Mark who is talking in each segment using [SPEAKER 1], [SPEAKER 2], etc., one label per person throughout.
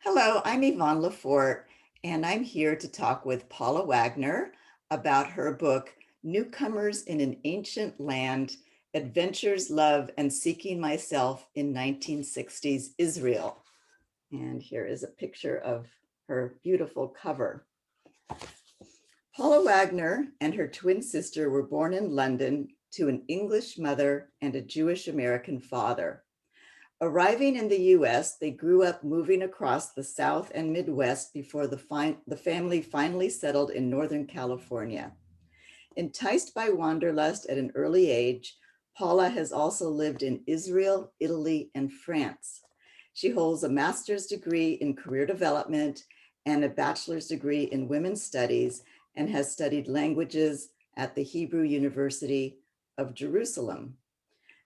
[SPEAKER 1] Hello, I'm Yvonne Lafort, and I'm here to talk with Paula Wagner about her book, Newcomers in an Ancient Land, Adventures, Love, and Seeking Myself in 1960s Israel. And here is a picture of her beautiful cover. Paula Wagner and her twin sister were born in London to an English mother and a Jewish American father. Arriving in the US, they grew up moving across the South and Midwest before the family finally settled in Northern California. Enticed by wanderlust at an early age, Paula has also lived in Israel, Italy, and France. She holds a master's degree in career development and a bachelor's degree in women's studies and has studied languages at the Hebrew University of Jerusalem.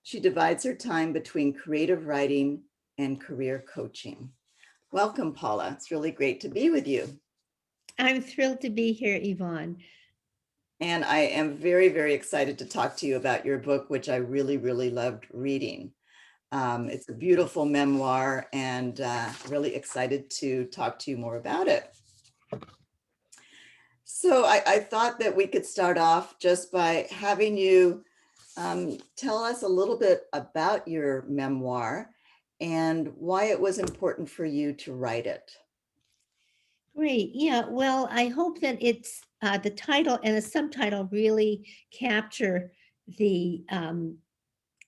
[SPEAKER 1] She divides her time between creative writing and career coaching. Welcome, Paula. It's really great to be with you.
[SPEAKER 2] I'm thrilled to be here, Yvonne.
[SPEAKER 1] And I am very, very excited to talk to you about your book, which I really, really loved reading. It's a beautiful memoir and really excited to talk to you more about it. So I thought that we could start off just by having you tell us a little bit about your memoir and why it was important for you to write it.
[SPEAKER 2] Great. Yeah. Well, I hope that it's the title and the subtitle really capture the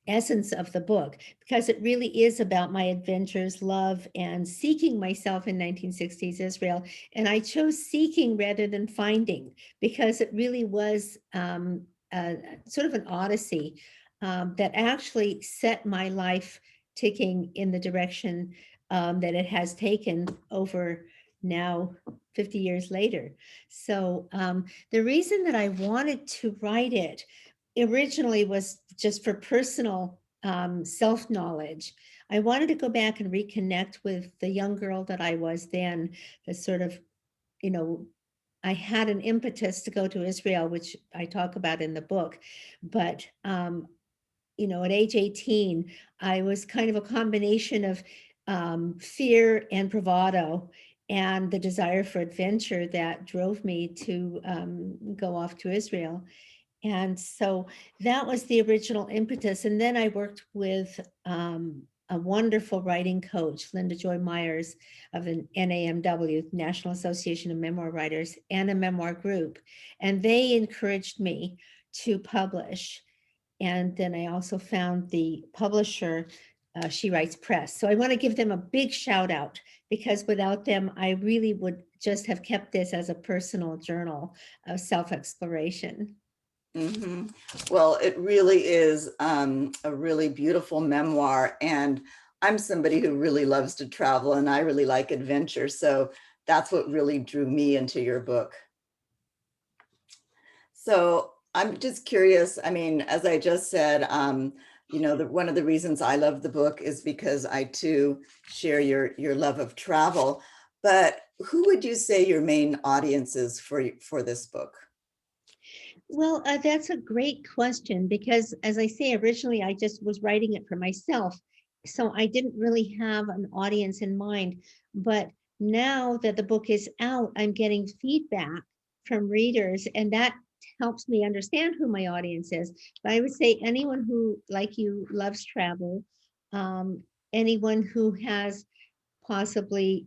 [SPEAKER 2] essence of the book, because it really is about my adventures, love, and seeking myself in 1960s Israel. And I chose seeking rather than finding, because it really was sort of an odyssey that actually set my life ticking in the direction that it has taken over now 50 years later. So the reason that I wanted to write it originally was just for personal self-knowledge. I wanted to go back and reconnect with the young girl that I was then, the sort of, you know, I had an impetus to go to Israel, which I talk about in the book. But, at age 18, I was kind of a combination of fear and bravado and the desire for adventure that drove me to go off to Israel. And so that was the original impetus. And then I worked with a wonderful writing coach, Linda Joy Myers of the NAMW, National Association of Memoir Writers, and a memoir group. And they encouraged me to publish. And then I also found the publisher, She Writes Press. So I want to give them a big shout out, because without them, I really would just have kept this as a personal journal of self-exploration.
[SPEAKER 1] Mhm. Well, it really is a really beautiful memoir. And I'm somebody who really loves to travel and I really like adventure. So that's what really drew me into your book. So I'm just curious. I mean, as I just said, one of the reasons I love the book is because I too share your love of travel. But who would you say your main audience is for this book?
[SPEAKER 2] Well, that's a great question, because, as I say, originally I just was writing it for myself. So I didn't really have an audience in mind. But now that the book is out, I'm getting feedback from readers, and that helps me understand who my audience is. But I would say anyone who, like you, loves travel, um, anyone who has possibly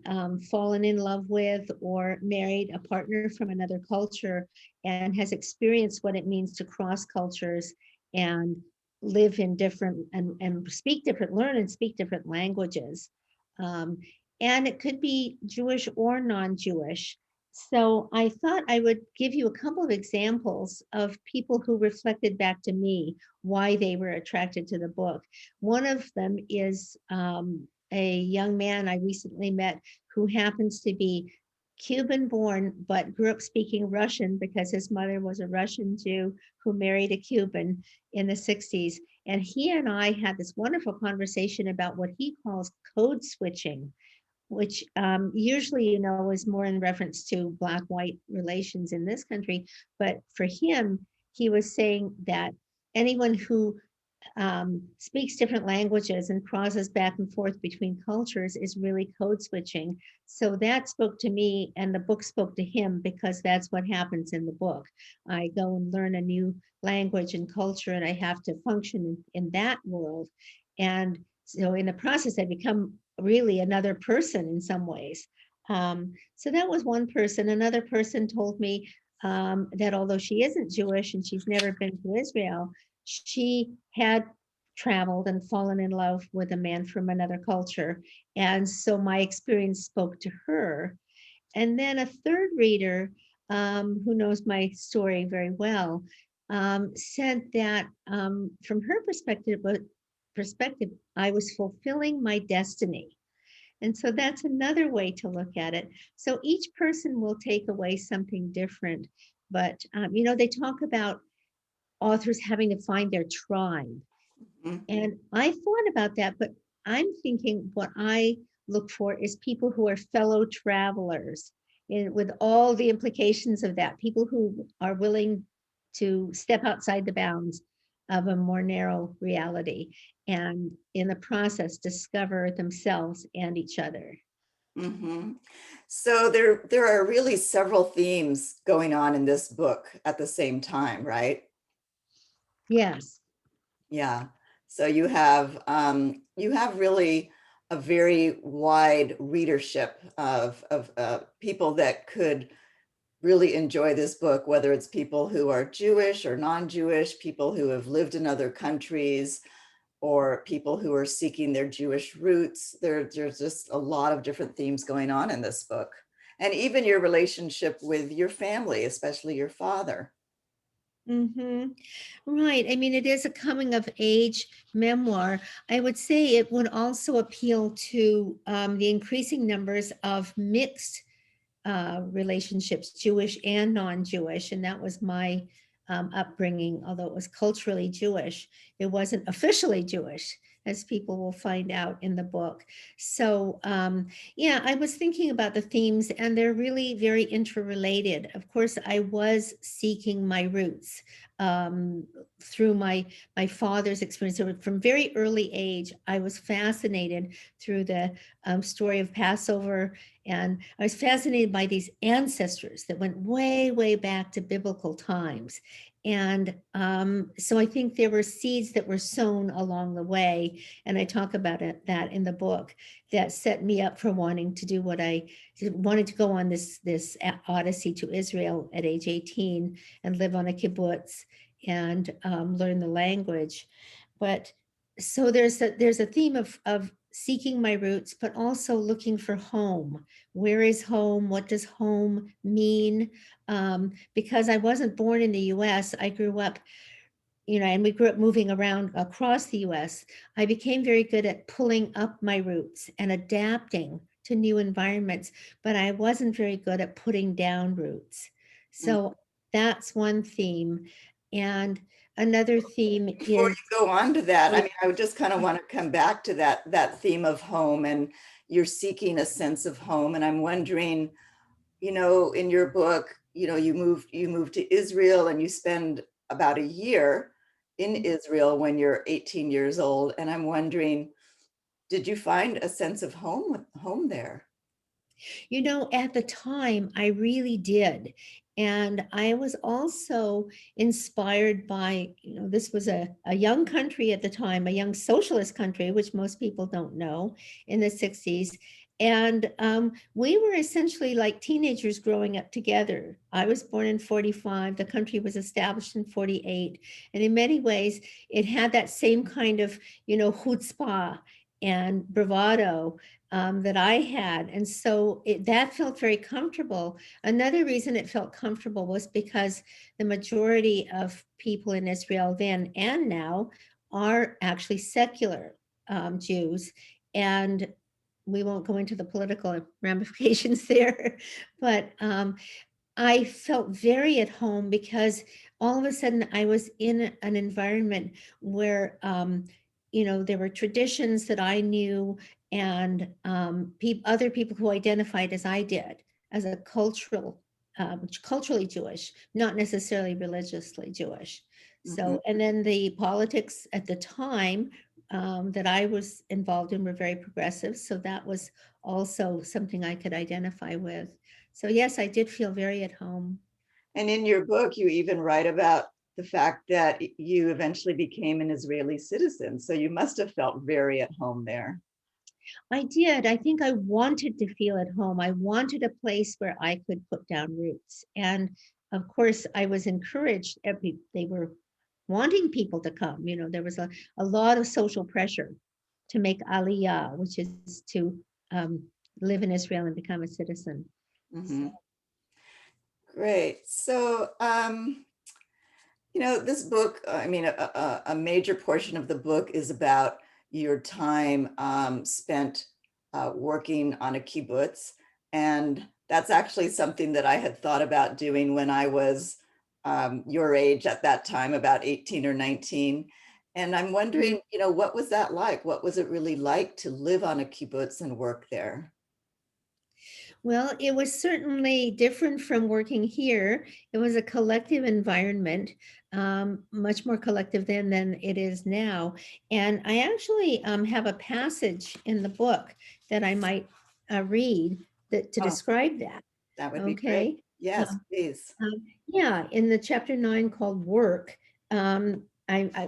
[SPEAKER 2] fallen in love with or married a partner from another culture and has experienced what it means to cross cultures and live in different and speak different, learn and speak different languages. Um, and it could be Jewish or non-Jewish. So I thought I would give you a couple of examples of people who reflected back to me why they were attracted to the book. One of them is a young man I recently met who happens to be Cuban born, but grew up speaking Russian because his mother was a Russian Jew who married a Cuban in the 60s. And he and I had this wonderful conversation about what he calls code switching, which usually, is more in reference to Black-white relations in this country. But for him, he was saying that anyone who speaks different languages and crosses back and forth between cultures is really code switching. So that spoke to me, and the book spoke to him because that's what happens in the book. I go and learn a new language and culture, and I have to function in that world. And so in the process, I become really another person in some ways. So that was one person. Another person told me that although she isn't Jewish and she's never been to Israel, she had traveled and fallen in love with a man from another culture. And so my experience spoke to her. And then a third reader who knows my story very well said that from her perspective, I was fulfilling my destiny. And so that's another way to look at it. So each person will take away something different. But, they talk about authors having to find their tribe.
[SPEAKER 1] Mhm.
[SPEAKER 2] And I thought about that, but I'm thinking what I look for is people who are fellow travelers, and with all the implications of that, people who are willing to step outside the bounds of a more narrow reality and in the process discover themselves and each other.
[SPEAKER 1] Mhm. So there are really several themes going on in this book at the same time, right?
[SPEAKER 2] Yes.
[SPEAKER 1] Yeah. So you have really a very wide readership of people that could really enjoy this book, whether it's people who are Jewish or non-Jewish, people who have lived in other countries, or people who are seeking their Jewish roots. There's just a lot of different themes going on in this book. And even your relationship with your family, especially your father.
[SPEAKER 2] Mm-hmm. Right. I mean, it is a coming of age memoir. I would say it would also appeal to the increasing numbers of mixed relationships, Jewish and non-Jewish, and that was my upbringing. Although it was culturally Jewish, it wasn't officially Jewish, as people will find out in the book. So, yeah, I was thinking about the themes, and they're really very interrelated. Of course, I was seeking my roots um, through my father's experience. So from very early age, I was fascinated through the story of Passover, and I was fascinated by these ancestors that went way, way back to biblical times. And so I think there were seeds that were sown along the way. And I talk about that in the book, that set me up for wanting to do what I wanted to go on this odyssey to Israel at age 18 and live on a kibbutz and learn the language. But so there's a theme of seeking my roots, but also looking for home. Where is home? What does home mean? Because I wasn't born in the US, I grew up, and we grew up moving around across the US. I became very good at pulling up my roots and adapting to new environments, but I wasn't very good at putting down roots.
[SPEAKER 1] Mm.
[SPEAKER 2] So that's one theme. And another theme
[SPEAKER 1] Before
[SPEAKER 2] is,
[SPEAKER 1] you go on to that,
[SPEAKER 2] oh,
[SPEAKER 1] I mean, I would just kind of want to come back to that theme of home, and you're seeking a sense of home. And I'm wondering, in your book, you moved to Israel and you spend about a year in Israel when you're 18 years old. And I'm wondering, did you find a sense of home there?
[SPEAKER 2] At the time, I really did. And I was also inspired by, this was a young country at the time, a young socialist country, which most people don't know, in the 60s. And we were essentially like teenagers growing up together. I was born in 45, the country was established in 48. And in many ways, it had that same kind of, chutzpah and bravado that I had. And so that felt very comfortable. Another reason it felt comfortable was because the majority of people in Israel then and now are actually secular Jews. And we won't go into the political ramifications there, but I felt very at home because all of a sudden I was in an environment where, there were traditions that I knew, and other people who identified as I did, as a culturally Jewish, not necessarily religiously Jewish.
[SPEAKER 1] Mhm.
[SPEAKER 2] So, and then the politics at the time that I was involved in were very progressive. So that was also something I could identify with. So yes, I did feel very at home.
[SPEAKER 1] And in your book, you even write about the fact that you eventually became an Israeli citizen. So you must have felt very at home there.
[SPEAKER 2] I did. I think I wanted to feel at home. I wanted a place where I could put down roots. And of course, I was encouraged. They were wanting people to come. There was a lot of social pressure to make aliyah, which is to um, live in Israel and become a citizen. So
[SPEAKER 1] Mhm. Great. So, this book, I mean, a major portion of the book is about your time spent working on a kibbutz. And that's actually something that I had thought about doing when I was your age at that time, about 18 or 19. And I'm wondering, what was that like? What was it really like to live on a kibbutz and work there?
[SPEAKER 2] Well, it was certainly different from working here. It was a collective environment, much more collective then than it is now. And I actually have a passage in the book that I might read to
[SPEAKER 1] Oh,
[SPEAKER 2] describe that.
[SPEAKER 1] that would be great.
[SPEAKER 2] Okay.
[SPEAKER 1] Yes, please.
[SPEAKER 2] Yeah, in the chapter 9 called Work,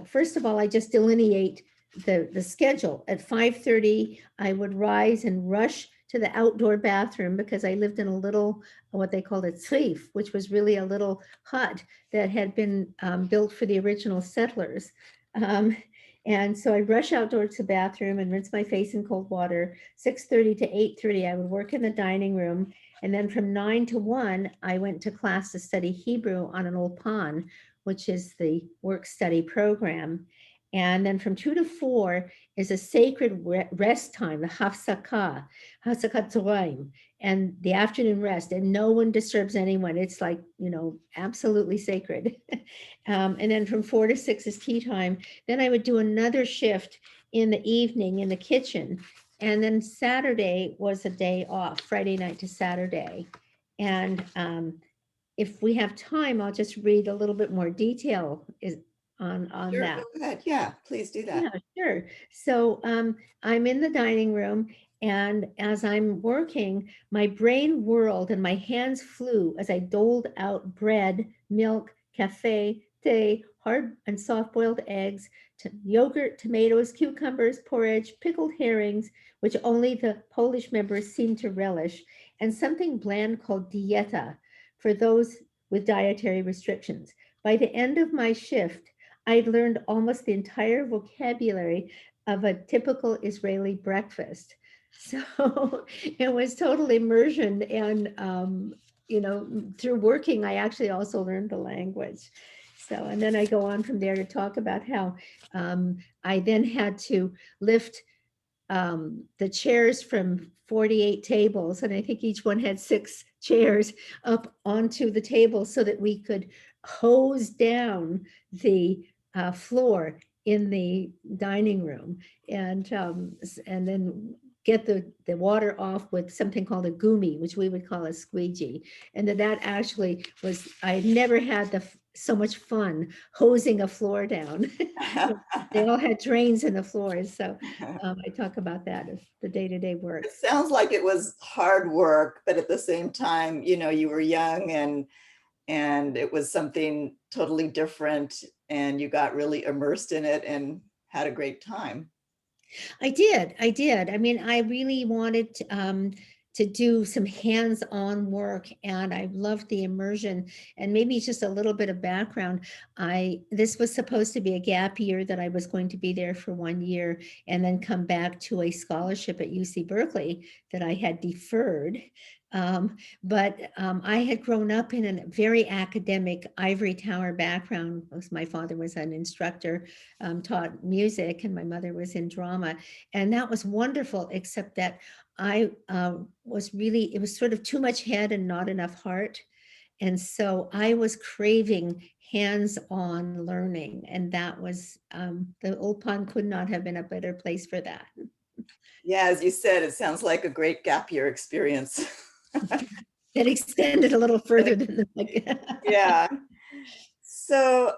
[SPEAKER 2] first of all, I just delineate the schedule. At 5:30, I would rise and rush to the outdoor bathroom because I lived in a little, what they called a tzrif, which was really a little hut that had been built for the original settlers. Um, and so I'd rush outdoors to the bathroom and rinse my face in cold water. 6:30 to 8:30, I would work in the dining room. And then from 9 to 1, I went to class to study Hebrew on an ulpan, which is the work study program. And then from 2 to 4 is a sacred rest time, the hafsakat Tzoraim, and the afternoon rest, and no one disturbs anyone. It's like, absolutely sacred. And then from 4 to 6 is tea time. Then I would do another shift in the evening in the kitchen. And then Saturday was a day off, Friday night to Saturday. And if we have time, I'll just read a little bit more detail on
[SPEAKER 1] Sure, go
[SPEAKER 2] that.
[SPEAKER 1] ahead. Yeah, please do
[SPEAKER 2] Yeah,
[SPEAKER 1] that.
[SPEAKER 2] sure. So I'm in the dining room, and as I'm working, my brain whirled and my hands flew as I doled out bread, milk, cafe, tea, hard and soft boiled eggs, yogurt, tomatoes, cucumbers, porridge, pickled herrings, which only the Polish members seemed to relish, and something bland called dieta for those with dietary restrictions. By the end of my shift, I'd learned almost the entire vocabulary of a typical Israeli breakfast. So it was total immersion. And, through working, I actually also learned the language. So, and then I go on from there to talk about how I then had to lift the chairs from 48 tables, and I think each one had 6 chairs up onto the table so that we could hose down the floor in the dining room, and then get the water off with something called a gumi, which we would call a squeegee. And that actually was, I had never had so much fun hosing a floor down. They all had drains in the floors. So I talk about that as the day-to-day
[SPEAKER 1] It
[SPEAKER 2] work.
[SPEAKER 1] sounds like it was hard work, but at the same time, you were young and it was something totally different and you got really immersed in it and had a great time.
[SPEAKER 2] I did. I mean, I really wanted to do some hands-on work, and I loved the immersion. And maybe just a little bit of background. This was supposed to be a gap year that I was going to be there for 1 year and then come back to a scholarship at UC Berkeley that I had deferred. But I had grown up in a very academic ivory tower background. My father was an instructor, taught music, and my mother was in drama. And that was wonderful, except that I it was sort of too much head and not enough heart. And so I was craving hands-on learning. And that was, the Old Pond could not have been a better place for that.
[SPEAKER 1] Yeah, as you said, it sounds like a great gap year experience.
[SPEAKER 2] That extended a little further than the.
[SPEAKER 1] Yeah. So,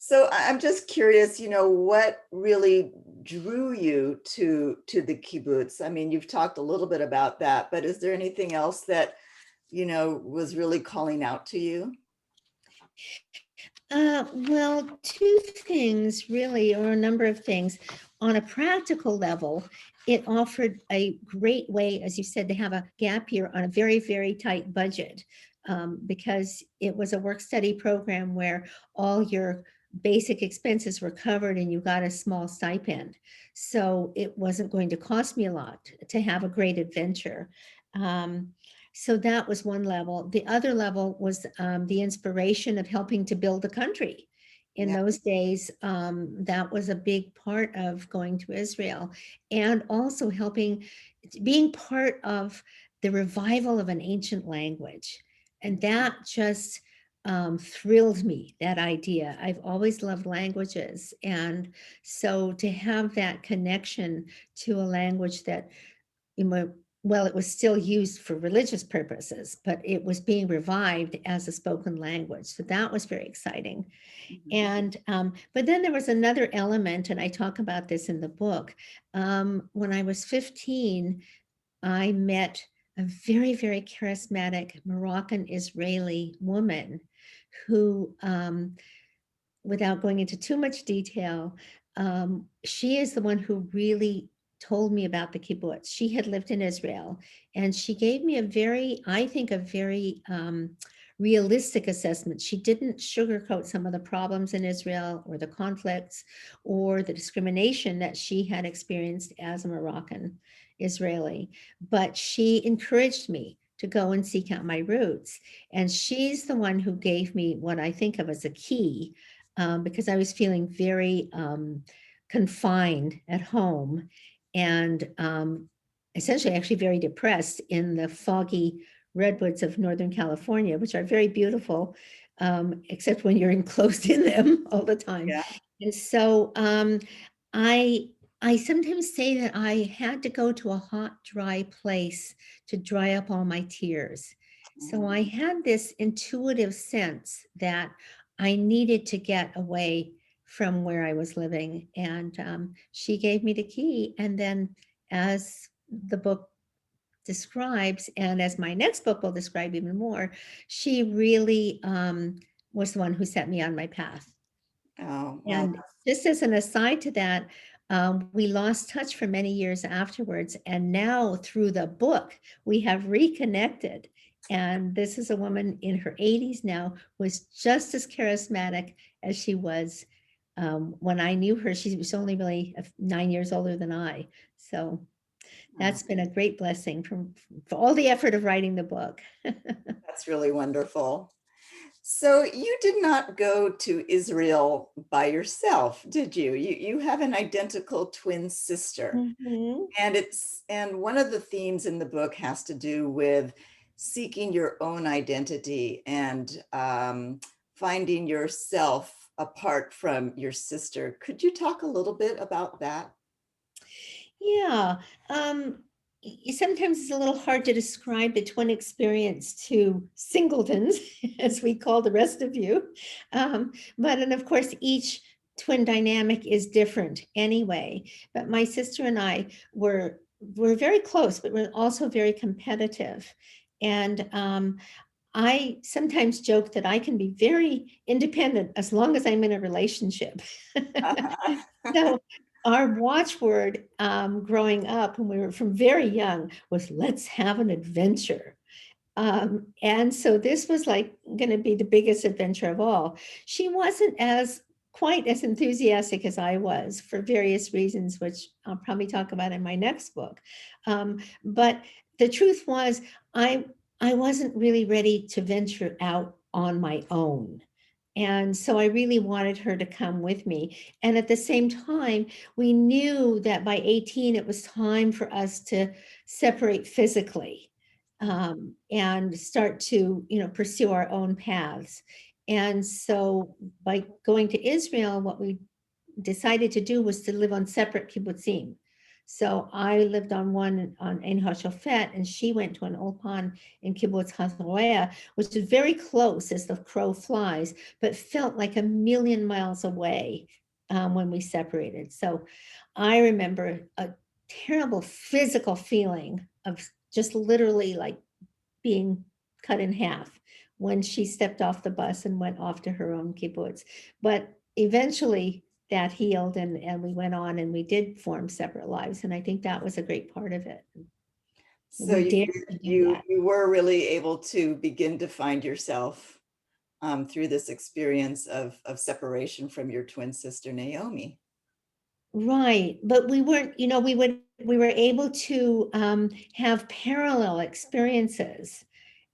[SPEAKER 1] So I'm just curious, what really drew you to the kibbutz? I mean, you've talked a little bit about that, but is there anything else that, was really calling out to you?
[SPEAKER 2] Well, two things really, or a number of things. On a practical level, it offered a great way, as you said, to have a gap year on a very, very tight budget, because it was a work study program where all your basic expenses were covered and you got a small stipend. So it wasn't going to cost me a lot to have a great adventure. Um, so that was one level. The other level was the inspiration of helping to build a country. In
[SPEAKER 1] Yeah,
[SPEAKER 2] those days, that was a big part of going to Israel, and also helping, being part of the revival of an ancient language. And that just thrilled me, that idea. I've always loved languages. And so to have that connection to a language that, you know, well, it was still used for religious purposes, but it was being revived as a spoken language. So that was very exciting.
[SPEAKER 1] mhm,
[SPEAKER 2] And but then there was another element, and I talk about this in the book. When I was 15, I met a very, very charismatic Moroccan Israeli woman who, without going into too much detail, she is the one who really told me about the kibbutz. She had lived in Israel, and she gave me a very, I think, a very realistic assessment. She didn't sugarcoat some of the problems in Israel or the conflicts or the discrimination that she had experienced as a Moroccan Israeli, but she encouraged me to go and seek out my roots. And she's the one who gave me what I think of as a key, because I was feeling very confined at home and essentially actually very depressed in the foggy redwoods of Northern California, which are very beautiful, except when you're enclosed in them all the time.
[SPEAKER 1] yeah.
[SPEAKER 2] And so I I sometimes say that I had to go to a hot, dry place to dry up all my tears. So I
[SPEAKER 1] Mm,
[SPEAKER 2] had this intuitive sense that I needed to get away from where I was living. And she gave me the key. And then, as the book describes, and as my next book will describe even more, she really was the one who set me on my path.
[SPEAKER 1] oh, well,
[SPEAKER 2] And just as an aside to that, we lost touch for many years afterwards. And now through the book, we have reconnected. And this is a woman in her 80s now, was just as charismatic as she was when I knew her. She was only really 9 years older than I. So
[SPEAKER 1] oh,
[SPEAKER 2] that's been a great blessing for all the effort of writing the book.
[SPEAKER 1] that's really wonderful. So you did not go to Israel by yourself, did you? You have an identical twin sister.
[SPEAKER 2] Mhm.
[SPEAKER 1] And one of the themes in the book has to do with seeking your own identity and finding yourself apart from your sister. Could you talk a little bit about that?
[SPEAKER 2] Yeah. Sometimes it's a little hard to describe the twin experience to singletons, as we call the rest of you. But, and of course, each twin dynamic is different anyway. But my sister and I were very close, but we're also very competitive. And I sometimes joke that I can be very independent as long as I'm in a relationship. So our watchword growing up when we were from very young was let's have an adventure. And so this was like going to be the biggest adventure of all. She wasn't as quite as enthusiastic as I was for various reasons, which I'll probably talk about in my next book. But the truth was, I I wasn't really ready to venture out on my own. And so I really wanted her to come with me. And at the same time, we knew that by 18, it was time for us to separate physically, and start to, pursue our own paths. And so by going to Israel, what we decided to do was to live on separate kibbutzim. So I lived on one on Ein HaShofet, and she went to an old pond in Kibbutz Hazorea, which is very close as the crow flies, but felt like a million miles away when we separated. So I remember a terrible physical feeling of just literally like being cut in half when she stepped off the bus and went off to her own kibbutz. But eventually that healed, and we went on and we did form separate lives. And I think that was a great part of it.
[SPEAKER 1] So
[SPEAKER 2] We
[SPEAKER 1] you
[SPEAKER 2] dared to do that.
[SPEAKER 1] you were really able to begin to find yourself through this experience of separation from your twin sister Naomi.
[SPEAKER 2] Right, but we weren't, we were able to have parallel experiences.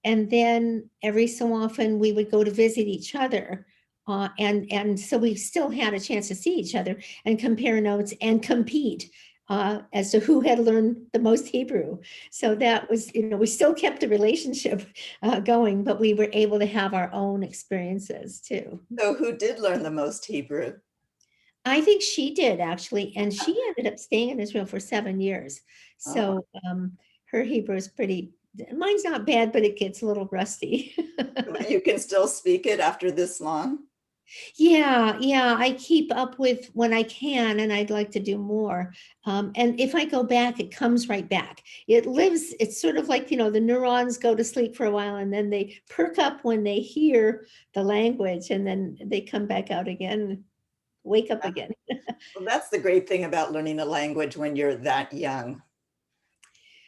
[SPEAKER 2] And then every so often we would go to visit each other. And so we still had a chance to see each other and compare notes and compete as to who had learned the most Hebrew. So that was, we still kept the relationship going, but we were able to have our own experiences too.
[SPEAKER 1] So who did learn the most Hebrew?
[SPEAKER 2] I think she did actually, and she ended up staying in Israel for 7 years.
[SPEAKER 1] Oh,
[SPEAKER 2] So her Hebrew is pretty, mine's not bad, but it gets a little rusty.
[SPEAKER 1] you can still speak it after this long?
[SPEAKER 2] Yeah, I keep up with when I can, and I'd like to do more. And if I go back, it comes right back. It lives, it's sort of like, the neurons go to sleep for a while and then they perk up when they hear the language, and then they come back out again, wake up again.
[SPEAKER 1] Well, that's the great thing about learning a language when you're that young,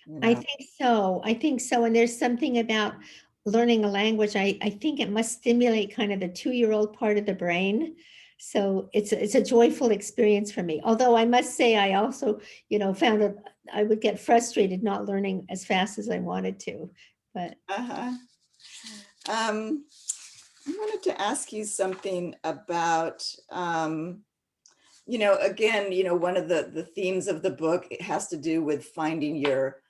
[SPEAKER 1] you
[SPEAKER 2] I
[SPEAKER 1] know.
[SPEAKER 2] think so. I think so. And there's something about learning a language. I think it must stimulate kind of the 2-year-old part of the brain. So it's a joyful experience for me. Although I must say, I also, found that I would get frustrated not learning as fast as I wanted to. But
[SPEAKER 1] Uh-huh. Um, I wanted to ask you something about, again, one of the themes of the book, it has to do with finding your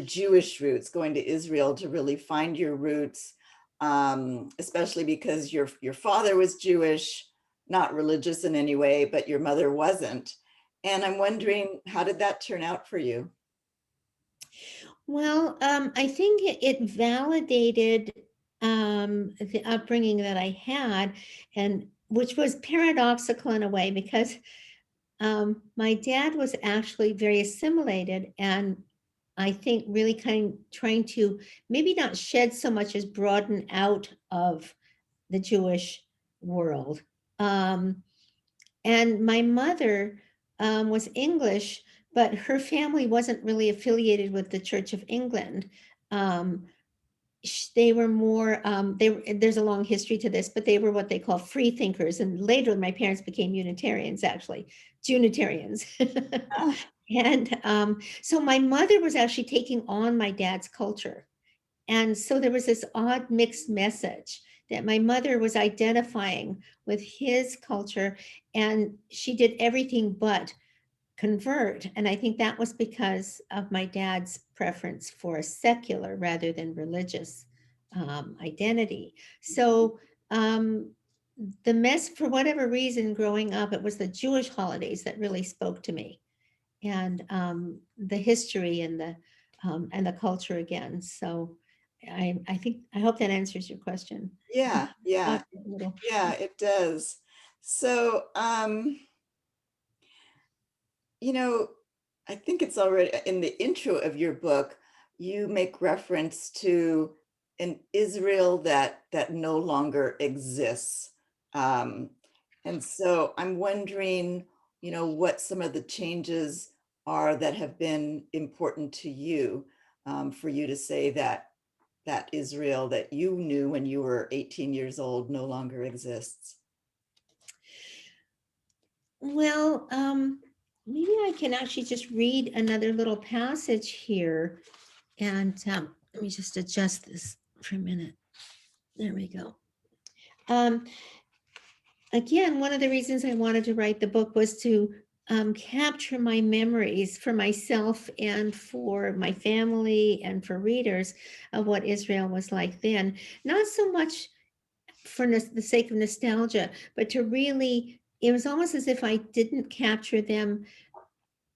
[SPEAKER 1] Jewish roots, going to Israel to really find your roots, especially because your father was Jewish, not religious in any way, but your mother wasn't. And I'm wondering, how did that turn out for you?
[SPEAKER 2] well, I think it validated the upbringing that I had, and which was paradoxical in a way because my dad was actually very assimilated, and I think really kind of trying to maybe not shed so much as broaden out of the Jewish world. Um, and my mother was English, but her family wasn't really affiliated with the Church of England. Um, they were more there's a long history to this, but they were what they call free thinkers, and later my parents became Unitarians, actually Junitarians.
[SPEAKER 1] Ah,
[SPEAKER 2] And so my mother was actually taking on my dad's culture, and so there was this odd mixed message that my mother was identifying with his culture, and she did everything but convert. And I think that was because of my dad's preference for a secular rather than religious identity. So the mess, for whatever reason, growing up, it was the Jewish holidays that really spoke to me, and the history and the culture again. So I think I hope that answers your question.
[SPEAKER 1] yeah, yeah,
[SPEAKER 2] A little.
[SPEAKER 1] yeah, it does. So, you know, I think it's already in the intro of your book, you make reference to an Israel that no longer exists. Um, and so I'm wondering, what some of the changes are that have been important to you, for you to say that Israel that you knew when you were 18 years old no longer exists.
[SPEAKER 2] Well, maybe I can actually just read another little passage here. And let me just adjust this for a minute. There we go. Um, Again, one of the reasons I wanted to write the book was to capture my memories for myself and for my family and for readers of what Israel was like then. Not so much for the sake of nostalgia, but to really, it was almost as if I didn't capture them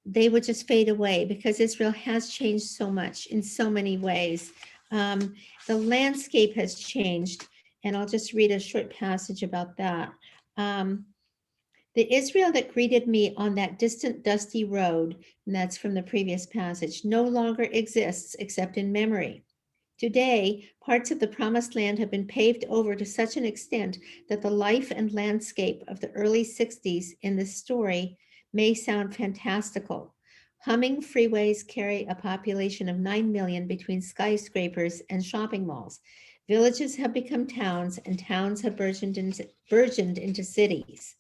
[SPEAKER 2] they would just fade away because Israel has changed so much in so many ways. The landscape has changed, and I'll just read a short passage about that. Um, the Israel that greeted me on that distant, dusty road, and that's from the previous passage, no longer exists except in memory. Today, parts of the Promised Land have been paved over to such an extent that the life and landscape of the early 60s in this story may sound fantastical. Humming freeways carry a population of 9 million between skyscrapers and shopping malls. Villages have become towns, and towns have burgeoned into cities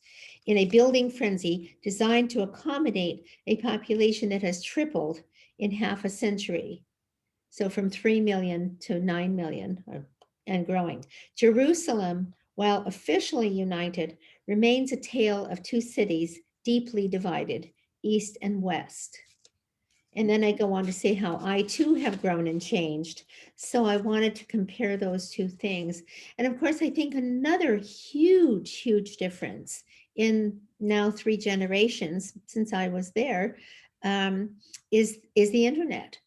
[SPEAKER 2] in a building frenzy designed to accommodate a population that has tripled in half a century. So from 3 million to 9 million and growing. Jerusalem, while officially united, remains a tale of two cities deeply divided, east and west. And then I go on to say how I too have grown and changed. So I wanted to compare those two things. And of course, I think another huge, huge difference in now 3 generations since I was there is the internet.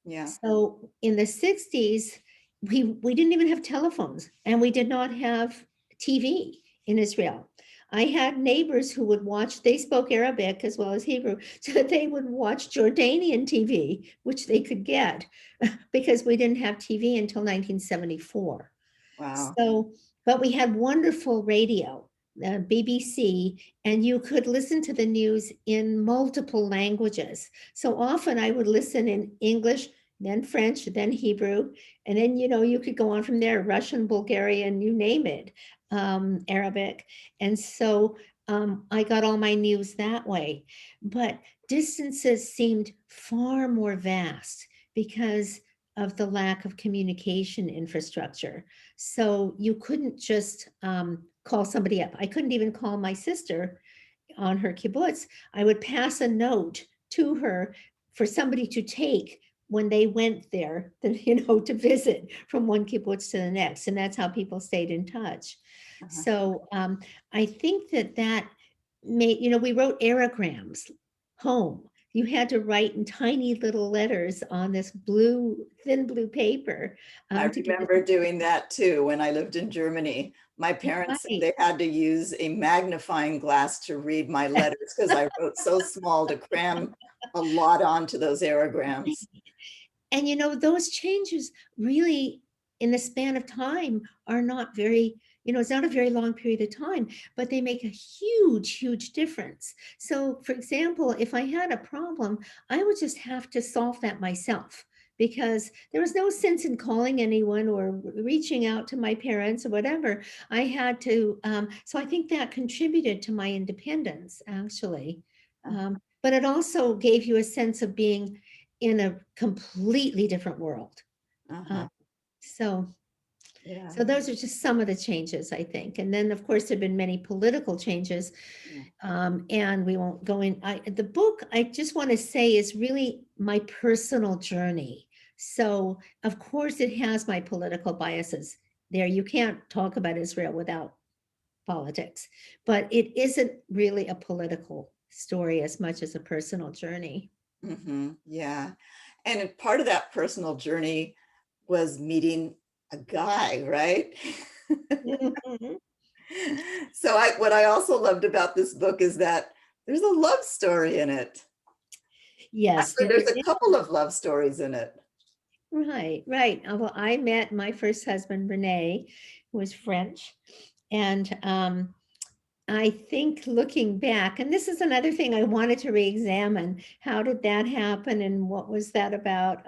[SPEAKER 1] Yeah.
[SPEAKER 2] So in the 60s, we didn't even have telephones and we did not have TV in Israel. I had neighbors who would watch, they spoke Arabic as well as Hebrew, so that they would watch Jordanian TV, which they could get because we didn't have TV until 1974.
[SPEAKER 1] Wow.
[SPEAKER 2] So, but we had wonderful radio, BBC, and you could listen to the news in multiple languages. So often I would listen in English, then French, then Hebrew, and then, you could go on from there, Russian, Bulgarian, you name it, Arabic. And so I got all my news that way. But distances seemed far more vast because of the lack of communication infrastructure. So you couldn't just call somebody up. I couldn't even call my sister on her kibbutz. I would pass a note to her for somebody to take when they went there, to visit from one kibbutz to the next. And that's how people stayed in touch.
[SPEAKER 1] Uh-huh.
[SPEAKER 2] So I think that made, we wrote aerograms home. You had to write in tiny little letters on this thin blue paper
[SPEAKER 1] I
[SPEAKER 2] to give
[SPEAKER 1] remember doing that too when I lived in Germany. My
[SPEAKER 2] it
[SPEAKER 1] parents said
[SPEAKER 2] right.
[SPEAKER 1] they had to use a magnifying glass to read my letters because I wrote so small to cram a lot onto those aerograms.
[SPEAKER 2] And those changes really in the span of time are not very, it's not a very long period of time, but they make a huge, huge difference. So, for example, if I had a problem, I would just have to solve that myself because there was no sense in calling anyone or reaching out to my parents or whatever. I had to, so I think that contributed to my independence, actually. But it also gave you a sense of being in a completely different world. Uh,
[SPEAKER 1] Uh-huh.
[SPEAKER 2] so,
[SPEAKER 1] Yeah.
[SPEAKER 2] so those are just some of the changes, I think. And then, of course, there have been many political changes,
[SPEAKER 1] Yeah.
[SPEAKER 2] and we won't go in. The book, I just want to say, is really my personal journey. So, of course, it has my political biases there. You can't talk about Israel without politics, but it isn't really a political story as much as a personal journey.
[SPEAKER 1] Yeah. And part of that personal journey was meeting a guy, right?
[SPEAKER 2] Mhm.
[SPEAKER 1] So what I also loved about this book is that there's a love story in it.
[SPEAKER 2] Yes,
[SPEAKER 1] Actually,
[SPEAKER 2] there
[SPEAKER 1] there's a
[SPEAKER 2] is.
[SPEAKER 1] couple of love stories in it.
[SPEAKER 2] Right, right. Well, I met my first husband, Rene, who was French. And I think looking back, and this is another thing I wanted to re-examine, how did that happen and what was that about?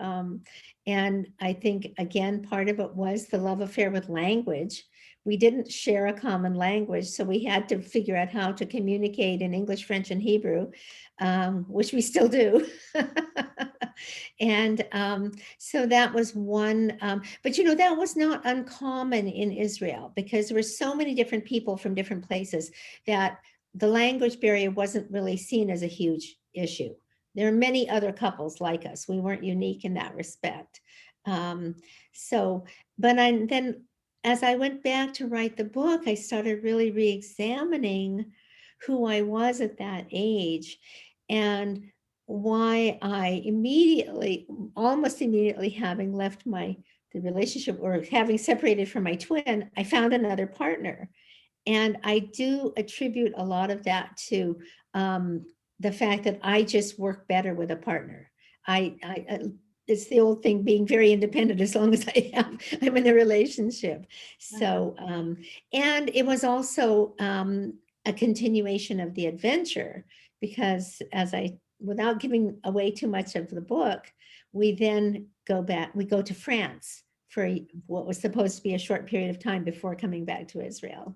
[SPEAKER 2] And I think, again, part of it was the love affair with language. We didn't share a common language, so we had to figure out how to communicate in English, French, and Hebrew, which we still do. And so that was one, but that was not uncommon in Israel because there were so many different people from different places that the language barrier wasn't really seen as a huge issue. There are many other couples like us. We weren't unique in that respect. Um, so, but then as I went back to write the book, I started really re-examining who I was at that age. And why I immediately, almost immediately having left the relationship or having separated from my twin, I found another partner. And I do attribute a lot of that to the fact that I just work better with a partner. It's the old thing, being very independent as long as I'm in a relationship. So, and it was also a continuation of the adventure because without giving away too much of the book, we then we go to France for what was supposed to be a short period of time before coming back to Israel.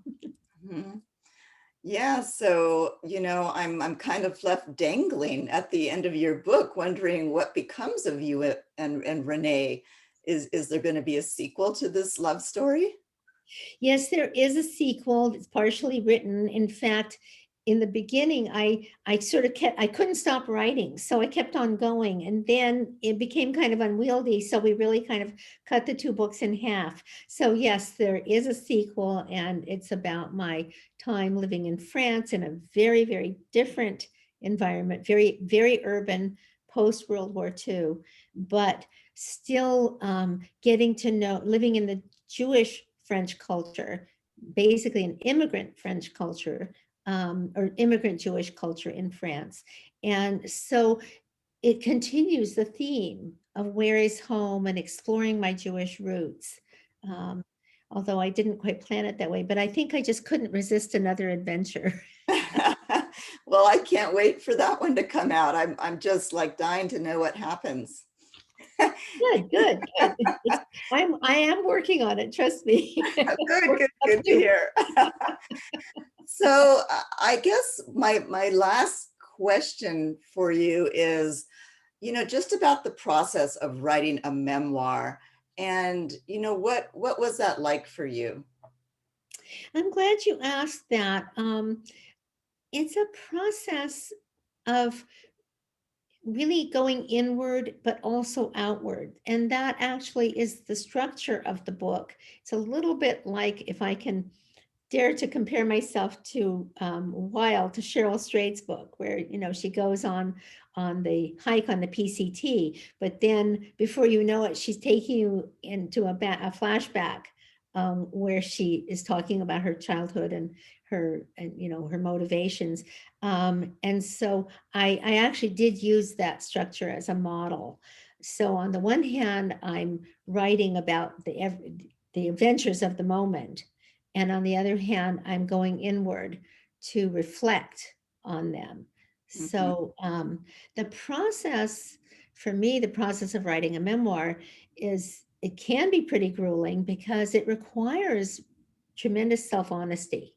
[SPEAKER 1] Mhm. Yeah, so, I'm kind of left dangling at the end of your book, wondering what becomes of you and Renee. Is there going to be a sequel to this love story?
[SPEAKER 2] Yes, there is a sequel. It's partially written. In fact, in the beginning, I sort of I couldn't stop writing, so I kept on going, and then it became kind of unwieldy. So we really kind of cut the two books in half. So yes, there is a sequel, and it's about my time living in France in a very, very different environment, very, very urban, post World War II, but still getting to know, living in the Jewish French culture, basically an immigrant French culture, or immigrant Jewish culture in France. And so it continues the theme of where is home and exploring my Jewish roots. Um, Although I didn't quite plan it that way, but I think I just couldn't resist another adventure.
[SPEAKER 1] Well, I can't wait for that one to come out. I'm just like dying to know what happens.
[SPEAKER 2] Good, good, good. I am working on it, trust me.
[SPEAKER 1] Good,
[SPEAKER 2] Working
[SPEAKER 1] good,
[SPEAKER 2] up
[SPEAKER 1] good to
[SPEAKER 2] to.
[SPEAKER 1] hear. So I guess my last question for you is, just about the process of writing a memoir. And, what was that like for you?
[SPEAKER 2] I'm glad you asked that. It's a process of really going inward, but also outward. And that actually is the structure of the book. It's a little bit like, if I can dare to compare myself to Wild, to Cheryl Strayed's book, where she goes on the hike on the PCT, but then before you know it, she's taking you into a flashback where she is talking about her childhood and her motivations. And so I actually did use that structure as a model. So on the one hand, I'm writing about the adventures of the moment, and on the other hand, I'm going inward to reflect on them.
[SPEAKER 1] Mhm,
[SPEAKER 2] So the process, for me, the process of writing a memoir it can be pretty grueling because it requires tremendous self-honesty.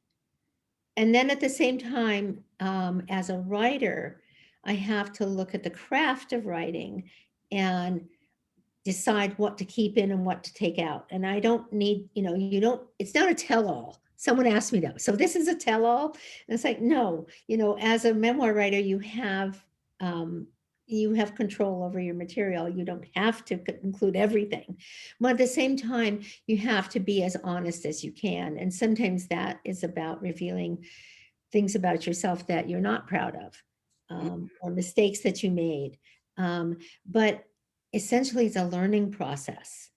[SPEAKER 2] And then at the same time, as a writer, I have to look at the craft of writing and decide what to keep in and what to take out. And I don't need, it's not a tell-all. Someone asked me that. So this is a tell-all. And it's like, no, as a memoir writer, um, you have control over your material. You don't have to include everything. But at the same time, you have to be as honest as you can. And sometimes that is about revealing things about yourself that you're not proud of, or mistakes that you made. But essentially, it's a learning process.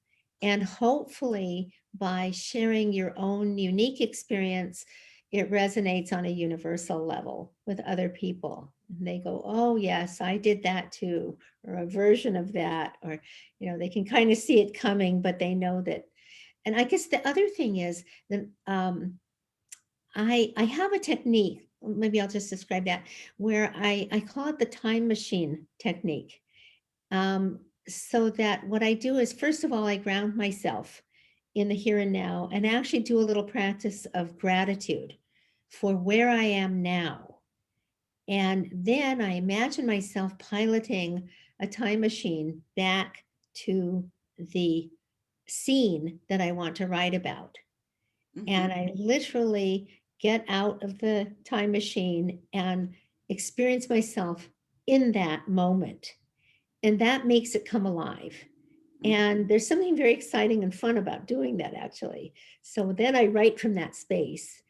[SPEAKER 2] And hopefully, by sharing your own unique experience, it resonates on a universal level with other people. And they go, oh, yes, I did that too, or a version of that, or, they can kind of see it coming, but they know that. And I guess the other thing is that I have a technique, maybe I'll just describe that, where I call it the time machine technique. So that what I do is, first of all, I ground myself in the here and now and actually do a little practice of gratitude for where I am now. And then I imagine myself piloting a time machine back to the scene that I want to write about.
[SPEAKER 1] mhm,
[SPEAKER 2] And I literally get out of the time machine and experience myself in that moment. And that makes it come alive.
[SPEAKER 1] mhm.
[SPEAKER 2] And there's something very exciting and fun about doing that, actually. So then I write from that space.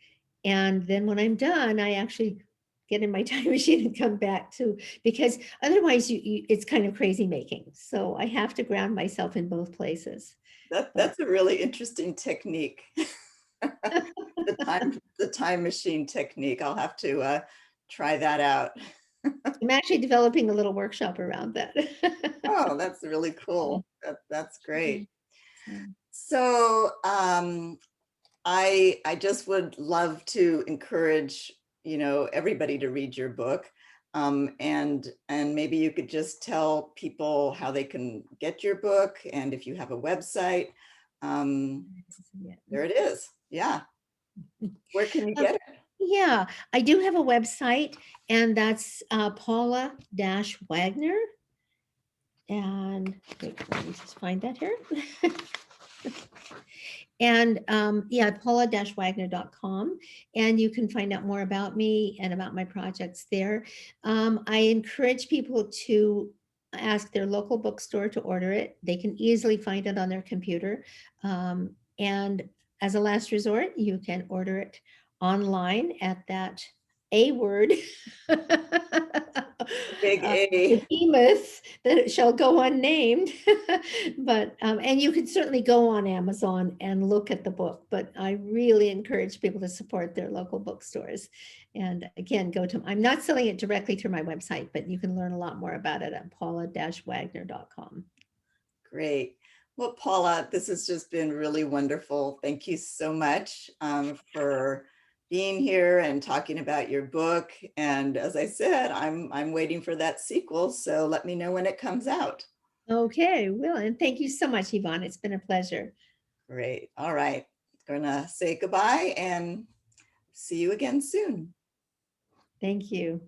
[SPEAKER 2] And then when I'm done, I actually get in my time machine and come back to, because otherwise it's kind of crazy making. So I have to ground myself in both places. But
[SPEAKER 1] That's a really interesting technique. The time machine technique. I'll have to try that out.
[SPEAKER 2] I'm actually developing a little workshop around that.
[SPEAKER 1] Oh, that's really cool. That's great.
[SPEAKER 2] So,
[SPEAKER 1] So I just would love to encourage, everybody to read your book. And maybe you could just tell people how they can get your book, and if you have a website. Um,
[SPEAKER 2] yeah.
[SPEAKER 1] there it is. Yeah. Where can you
[SPEAKER 2] Um,
[SPEAKER 1] get it?
[SPEAKER 2] yeah, I do have a website, and that's Paula-Wagner. And wait, let me just find that here. And yeah, paula-wagner.com. And you can find out more about me and about my projects there. I encourage people to ask their local bookstore to order it. They can easily find it on their computer. And as a last resort, you can order it online at that A word.
[SPEAKER 1] Big A.
[SPEAKER 2] Behemoth that it shall go unnamed. But and you can certainly go on Amazon and look at the book, but I really encourage people to support their local bookstores. And again, I'm not selling it directly through my website, but you can learn a lot more about it at paula-wagner.com.
[SPEAKER 1] Great. Well, Paula, this has just been really wonderful. Thank you so much for being here and talking about your book. And as I said, I'm waiting for that sequel. So let me know when it comes out.
[SPEAKER 2] Okay, Will, and thank you so much, Yvonne. It's been a pleasure.
[SPEAKER 1] Great. All right. Gonna say goodbye and see you again soon.
[SPEAKER 2] Thank you.